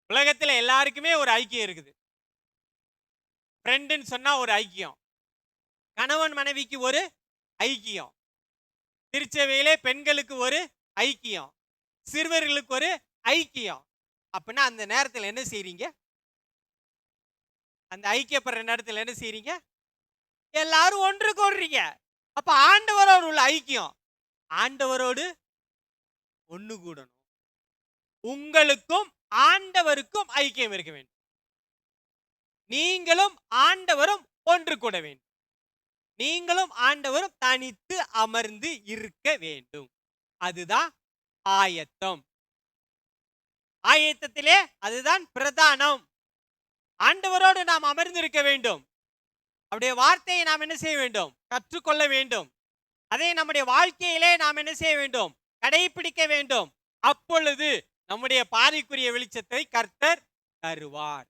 உலகத்துல எல்லாருக்குமே ஒரு ஐக்கியம் இருக்குது. ஃப்ரெண்டுன்னு சொன்னா ஒரு ஐக்கியம், கணவன் மனைவிக்கு ஒரு ஐக்கியம், திருச்சபையிலே பெண்களுக்கு ஒரு ஐக்கியம், சிறுவர்களுக்கு ஒரு ஐக்கியம். அப்படின்னா அந்த நேரத்தில் என்ன செய்றீங்க? அந்த ஐக்கியப்படுற நேரத்தில் என்ன செய்றீங்க? எல்லாரும் ஒன்று கூடுறீங்க. அப்ப ஆண்டவரோடு உள்ள ஐக்கியம், ஆண்டவரோடு ஒன்று கூடணும். உங்களுக்கும் ஆண்டவருக்கும் ஐக்கியம் இருக்க வேண்டும். நீங்களும் ஆண்டவரும் ஒன்று கூட வேண்டும். நீங்களும் ஆண்டவரும் தனித்து அமர்ந்து இருக்க வேண்டும். அதுதான் ஆயத்தம். ஆயத்தத்திலே அதுதான் பிரதானம். ஆண்டவரோடு நாம் அமர்ந்திருக்க வேண்டும். அவருடைய வார்த்தையை நாம் என்ன செய்ய வேண்டும்? கற்றுக்கொள்ள வேண்டும். அதை நம்முடைய வாழ்க்கையிலே நாம் என்ன செய்ய வேண்டும்? கடைபிடிக்க வேண்டும். அப்பொழுது நம்முடைய பாதைக்குரிய வெளிச்சத்தை கர்த்தர் தருவார்.